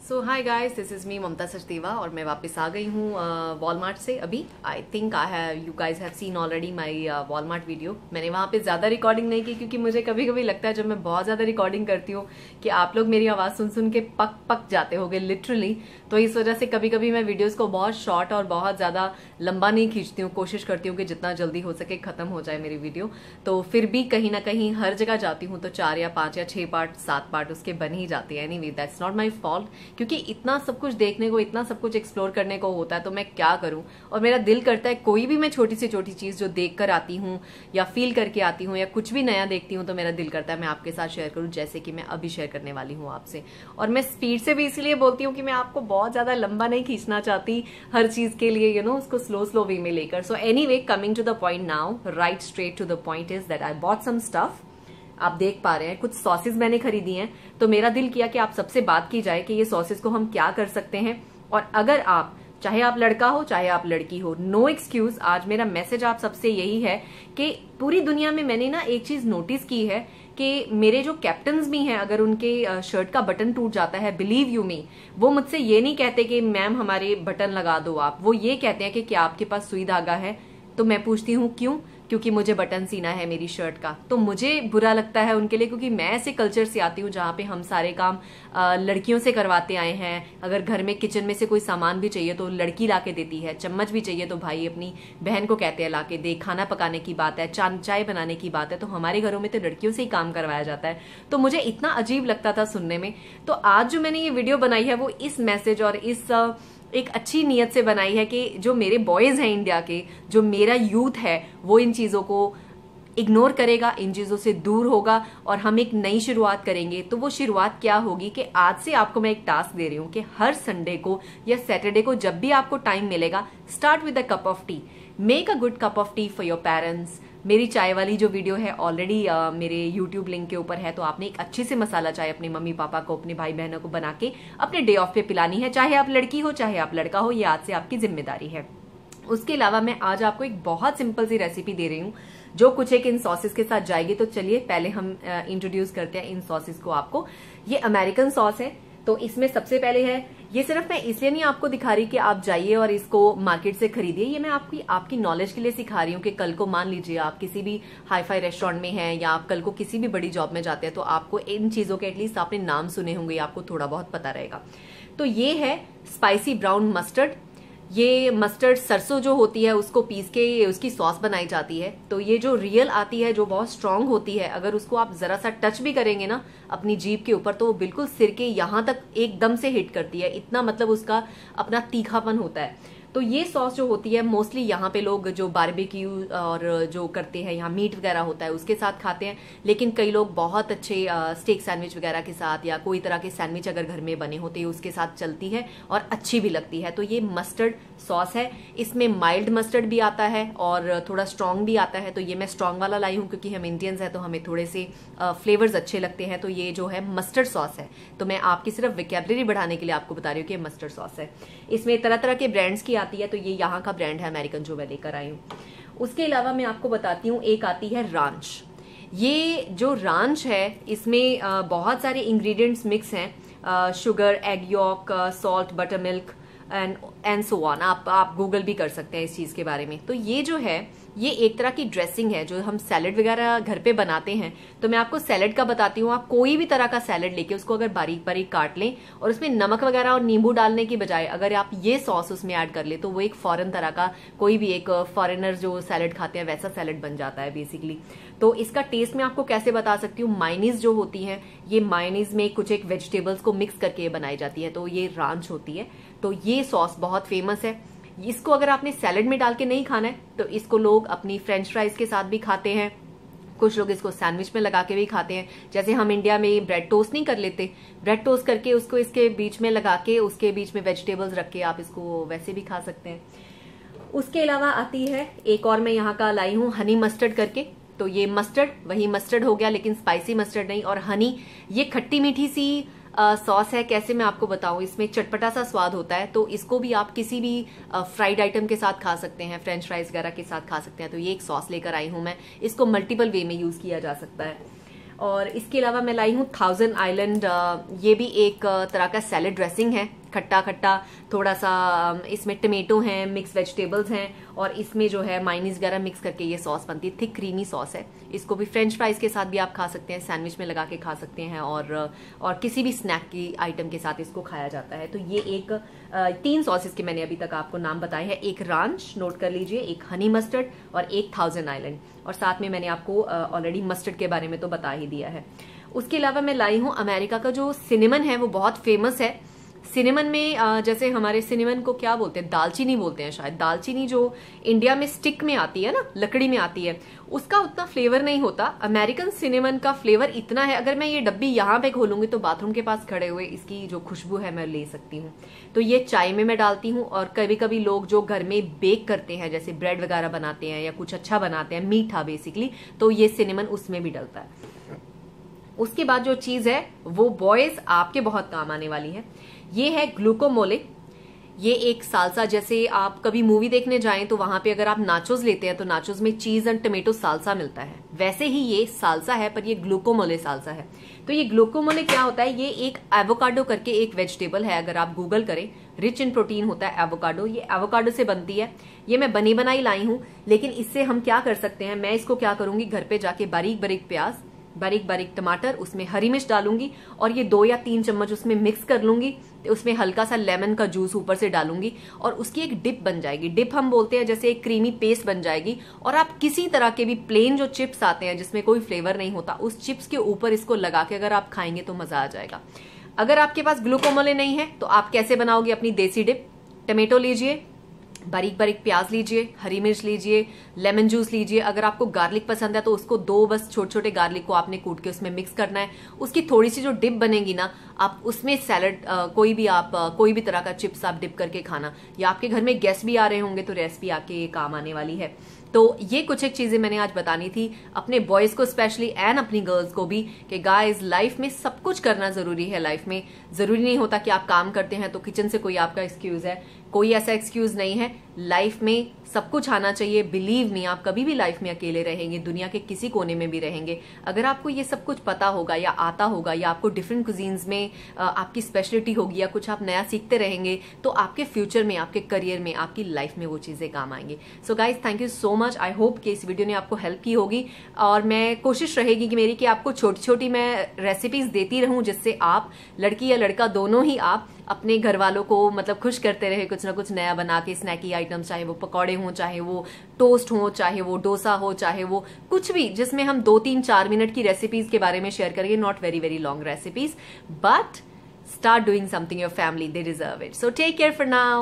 So hi guys, this is me Mamta Sachdeva और मैं वापस आ गई हूँ वॉलमार्ट से। अभी I think you guys have seen already my Walmart video. मैंने वहाँ पे ज़्यादा रिकॉर्डिंग नहीं की क्योंकि मुझे कभी कभी लगता है जब मैं बहुत ज़्यादा रिकॉर्डिंग करती हूँ कि आप लोग मेरी आवाज़ सुन सुन के पक पक जाते होगे लिटरली। तो इस वजह से कभी कभी मैं वीडियोज़ को बहुत शॉर्ट और बहुत ज़्यादा लंबा नहीं खींचती हूँ। कोशिश करती हूँ कि जितना जल्दी हो सके ख़त्म हो जाए मेरी वीडियो। तो फिर भी कहीं ना कहीं हर जगह जाती हूँ तो 4 या 5 या 6 पार्ट 7 पार्ट उसके बन ही जाती है। Anyway that's not my fault, क्योंकि इतना सब कुछ देखने को, इतना सब कुछ एक्सप्लोर करने को होता है तो मैं क्या करूं। और मेरा दिल करता है कोई भी मैं छोटी से छोटी चीज जो देख कर आती हूँ या फील करके आती हूँ या कुछ भी नया देखती हूँ तो मेरा दिल करता है मैं आपके साथ शेयर करूं, जैसे कि मैं अभी शेयर करने वाली हूँ आपसे। और मैं स्पीड से भी इसलिए बोलती हूँ कि मैं आपको बहुत ज्यादा लंबा नहीं खींचना चाहती हर चीज के लिए, उसको स्लो स्लो वे में लेकर। So anyway, coming to the point now, right straight to the point is that I bought some stuff. आप देख पा रहे हैं कुछ सॉसेस मैंने खरीदी हैं, तो मेरा दिल किया कि आप सबसे बात की जाए कि ये सॉसेस को हम क्या कर सकते हैं। और अगर आप, चाहे आप लड़का हो चाहे आप लड़की हो, नो एक्सक्यूज। आज मेरा मैसेज आप सबसे यही है कि पूरी दुनिया में मैंने ना एक चीज नोटिस की है कि मेरे जो कैप्टन्स भी हैं, अगर उनके शर्ट का बटन टूट जाता है, बिलीव यू मी, वो मुझसे ये नहीं कहते कि मैम हमारे बटन लगा दो आप। वो ये कहते हैं कि क्या आपके पास सुई धागा है। तो मैं पूछती हूँ क्यों? क्योंकि मुझे बटन सीना है मेरी शर्ट का। तो मुझे बुरा लगता है उनके लिए, क्योंकि मैं ऐसे कल्चर से आती हूँ जहाँ पे हम सारे काम लड़कियों से करवाते आए हैं। अगर घर में किचन में से कोई सामान भी चाहिए तो लड़की लाके देती है, चम्मच भी चाहिए तो भाई अपनी बहन को कहते हैं लाके दे, खाना पकाने की बात है, चाय बनाने की बात है तो हमारे घरों में तो लड़कियों से ही काम करवाया जाता है। तो मुझे इतना अजीब लगता था सुनने में। तो आज जो मैंने ये वीडियो बनाई है वो इस मैसेज और इस एक अच्छी नीयत से बनाई है कि जो मेरे बॉयज हैं इंडिया के, जो मेरा यूथ है, वो इन चीजों को इग्नोर करेगा, इन चीजों से दूर होगा और हम एक नई शुरुआत करेंगे। तो वो शुरुआत क्या होगी कि आज से आपको मैं एक टास्क दे रही हूं कि हर संडे को या सैटरडे को जब भी आपको टाइम मिलेगा, start with a cup of T, make a good cup of T for your parents. मेरी चाय वाली जो वीडियो है ऑलरेडी मेरे यूट्यूब लिंक के ऊपर है, तो आपने एक अच्छी से मसाला चाय अपने मम्मी पापा को, अपने भाई बहनों को बना के अपने डे ऑफ पे पिलानी है, चाहे आप लड़की हो चाहे आप लड़का हो। ये आज से आपकी जिम्मेदारी है। उसके अलावा मैं आज आपको एक बहुत सिंपल सी रेसिपी दे रही हूँ जो कुछ एक इन सॉसेस के साथ जाएगी। तो चलिए पहले हम इंट्रोड्यूस करते हैं इन सॉसेस को आपको। ये अमेरिकन सॉस है। तो इसमें सबसे पहले है, ये सिर्फ मैं इसलिए नहीं आपको दिखा रही कि आप जाइए और इसको मार्केट से खरीदिए, ये मैं आपकी नॉलेज के लिए सिखा रही हूँ कि कल को मान लीजिए आप किसी भी हाई फाई रेस्टोरेंट में हैं या आप कल को किसी भी बड़ी जॉब में जाते हैं तो आपको इन चीजों के एटलीस्ट आपने नाम सुने होंगे, आपको थोड़ा बहुत पता रहेगा। तो ये है स्पाइसी ब्राउन मस्टर्ड। ये मस्टर्ड सरसों जो होती है उसको पीस के उसकी सॉस बनाई जाती है। तो ये जो रियल आती है, जो बहुत स्ट्रांग होती है, अगर उसको आप जरा सा टच भी करेंगे ना अपनी जीभ के ऊपर तो वो बिल्कुल सिर के यहां तक एकदम से हिट करती है। इतना मतलब उसका अपना तीखापन होता है। तो ये सॉस जो होती है मोस्टली यहाँ पे लोग जो बारबेक्यू और जो करते हैं, यहाँ मीट वगैरह होता है उसके साथ खाते हैं, लेकिन कई लोग बहुत अच्छे स्टेक सैंडविच वगैरह के साथ या कोई तरह के सैंडविच अगर घर में बने होते हैं उसके साथ चलती है और अच्छी भी लगती है। तो ये मस्टर्ड सॉस है। इसमें माइल्ड मस्टर्ड भी आता है और थोड़ा स्ट्रांग भी आता है। तो ये मैं स्ट्रांग वाला लाई हूँ क्योंकि हम इंडियंस हैं तो हमें थोड़े से फ्लेवर्स अच्छे लगते हैं। तो ये जो है मस्टर्ड सॉस है। तो मैं आपकी सिर्फ विकेबलरी बढ़ाने के लिए आपको बता रही हूँ कि ये मस्टर्ड सॉस है। इसमें तरह तरह के ब्रांड्स की आती है। तो ये यहाँ का ब्रांड है अमेरिकन जो मैं लेकर आई हूँ। उसके अलावा मैं आपको बताती हूँ, एक आती है रांच। ये जो रांच है इसमें बहुत सारे इंग्रेडिएंट्स मिक्स हैं, sugar, egg York, salt, butter milk and so on. आप गूगल भी कर सकते हैं इस चीज के बारे में। तो ये जो है ये एक तरह की ड्रेसिंग है जो हम सैलेड वगैरह घर पे बनाते हैं। तो मैं आपको सैलेड का बताती हूँ। आप कोई भी तरह का सैलेड लेके उसको अगर बारीक बारीक काट लें और उसमें नमक वगैरह और नींबू डालने की बजाय अगर आप ये सॉस उसमें ऐड कर ले तो वो एक फॉरेन तरह का, कोई भी एक फॉरेनर जो सैलेड खाते हैं वैसा सैलेड बन जाता है बेसिकली। तो इसका टेस्ट मैं आपको कैसे बता सकती हूँ, मायोनीज जो होती है, ये मायोनीज में कुछ एक वेजिटेबल्स को मिक्स करके बनाई जाती है। तो ये रांच होती है। तो ये सॉस बहुत फेमस है। इसको अगर आपने सैलेड में डाल के नहीं खाना है तो इसको लोग अपनी फ्रेंच फ्राइज के साथ भी खाते हैं। कुछ लोग इसको सैंडविच में लगा के भी खाते हैं। जैसे हम इंडिया में ब्रेड टोस्ट नहीं कर लेते, ब्रेड टोस्ट करके उसको इसके बीच में लगा के उसके बीच में वेजिटेबल्स रख के आप इसको वैसे भी खा सकते हैं। उसके अलावा आती है एक और, मैं यहाँ का लाई हूँ हनी मस्टर्ड करके। तो ये मस्टर्ड वही मस्टर्ड हो गया लेकिन स्पाइसी मस्टर्ड नहीं। और हनी ये खट्टी मीठी सी सॉस है। कैसे मैं आपको बताऊं, इसमें चटपटा सा स्वाद होता है। तो इसको भी आप किसी भी फ्राइड आइटम के साथ खा सकते हैं, फ्रेंच फ्राइज वगैरह के साथ खा सकते हैं। तो ये एक सॉस लेकर आई हूं मैं, इसको मल्टीपल वे में यूज किया जा सकता है। और इसके अलावा मैं लाई हूँ थाउजेंड आइलैंड, ये भी एक तरह का सैलेड ड्रेसिंग है, खट्टा खट्टा थोड़ा सा। इसमें टमेटो हैं, मिक्स वेजिटेबल्स हैं, और इसमें जो है माइनीज वगैरह मिक्स करके ये सॉस बनती है। थिक क्रीमी सॉस है। इसको भी फ्रेंच फ्राइज के साथ भी आप खा सकते हैं, सैंडविच में लगा के खा सकते हैं, और किसी भी स्नैक की आइटम के साथ इसको खाया जाता है। तो ये एक 3 सॉसेस के मैंने अभी तक आपको नाम बताए हैं। एक रांच, नोट कर लीजिए, एक हनी मस्टर्ड और एक थाउजेंड आइलैंड, और साथ में मैंने आपको ऑलरेडी मस्टर्ड के बारे में तो बता ही दिया है। उसके अलावा मैं लाई हूँ अमेरिका का जो सिनेमन है, वो बहुत फेमस है। सिनेमन में जैसे हमारे सिनेमन को क्या बोलते हैं, दालचीनी बोलते हैं शायद। दालचीनी जो इंडिया में स्टिक में आती है ना, लकड़ी में आती है, उसका उतना फ्लेवर नहीं होता। अमेरिकन सिनेमन का फ्लेवर इतना है, अगर मैं ये डब्बी यहाँ पे खोलूंगी तो बाथरूम के पास खड़े हुए इसकी जो खुशबू है मैं ले सकती हूँ। तो ये चाय में मैं डालती हूँ, और कभी कभी लोग जो घर में बेक करते हैं, जैसे ब्रेड वगैरह बनाते हैं या कुछ अच्छा बनाते हैं, मीठा बेसिकली, तो ये सिनेमन उसमें भी डलता है। उसके बाद जो चीज है वो बॉयज आपके बहुत काम आने वाली है। ये है ग्लूकोमोले। ये एक सालसा, जैसे आप कभी मूवी देखने जाएं तो वहां पे अगर आप नाचोस लेते हैं तो नाचोस में चीज एंड टमेटो सालसा मिलता है, वैसे ही ये सालसा है, पर ये ग्लूकोमोले सालसा है। तो ये ग्लूकोमोले क्या होता है, ये एक एवोकाडो करके एक वेजिटेबल है, अगर आप गूगल करें, रिच इन प्रोटीन होता है एवोकाडो। ये एवोकाडो से बनती है। ये मैं बनी बनाई लाई हूं, लेकिन इससे हम क्या कर सकते हैं, मैं इसको क्या करूंगी, घर पे जाके बारीक बारीक प्याज, बारीक बारीक टमाटर, उसमें हरी मिर्च डालूंगी, और ये 2 या 3 चम्मच उसमें मिक्स कर लूंगी। उसमें हल्का सा लेमन का जूस ऊपर से डालूंगी, और उसकी एक डिप बन जाएगी। डिप हम बोलते हैं, जैसे एक क्रीमी पेस्ट बन जाएगी। और आप किसी तरह के भी प्लेन जो चिप्स आते हैं जिसमें कोई फ्लेवर नहीं होता, उस चिप्स के ऊपर इसको लगा के अगर आप खाएंगे तो मजा आ जाएगा। अगर आपके पास ग्लूकोमोले नहीं है तो आप कैसे बनाओगे अपनी देसी डिप, टमेटो लीजिए, बारीक बारीक प्याज लीजिए, हरी मिर्च लीजिए, लेमन जूस लीजिए। अगर आपको गार्लिक पसंद है तो उसको 2 बस छोटे छोटे गार्लिक को आपने कूट के उसमें मिक्स करना है। उसकी थोड़ी सी जो डिप बनेगी ना, आप उसमें सैलड कोई भी तरह का चिप्स आप डिप करके खाना, या आपके घर में गेस्ट भी आ रहे होंगे तो रेसिपी आपके काम आने वाली है। तो ये कुछ एक चीजें मैंने आज बतानी थी अपने बॉयज को स्पेशली एंड अपनी गर्ल्स को भी, कि गाइस लाइफ में सब कुछ करना जरूरी है। लाइफ में जरूरी नहीं होता कि आप काम करते हैं तो किचन से कोई आपका एक्सक्यूज है, कोई ऐसा एक्सक्यूज नहीं है। लाइफ में सब कुछ आना चाहिए। बिलीव मी, आप कभी भी लाइफ में अकेले रहेंगे, दुनिया के किसी कोने में भी रहेंगे, अगर आपको ये सब कुछ पता होगा या आता होगा, या आपको डिफरेंट कुजीन्स में आपकी स्पेशलिटी होगी, या कुछ आप नया सीखते रहेंगे, तो आपके फ्यूचर में, आपके करियर में, आपकी लाइफ में वो चीजें काम आएंगी। So guys, thank you so much. I hope कि इस वीडियो ने आपको हेल्प की होगी, और मैं कोशिश रहेगी कि मेरी कि आपको छोटी छोटी मैं रेसिपीज देती रहूं, जिससे आप, लड़की या लड़का दोनों ही, आप अपने घर वालों को मतलब खुश करते रहे, कुछ ना कुछ नया बना के, स्नैकी आइटम, चाहे वो पकौड़े हों, चाहे वो टोस्ट हो, चाहे वो डोसा हो, चाहे वो कुछ भी, जिसमें हम 2, 3, 4 मिनट की रेसिपीज के बारे में शेयर करेंगे। Not very very long recipes, but start doing something your family they deserve it. So take care for now.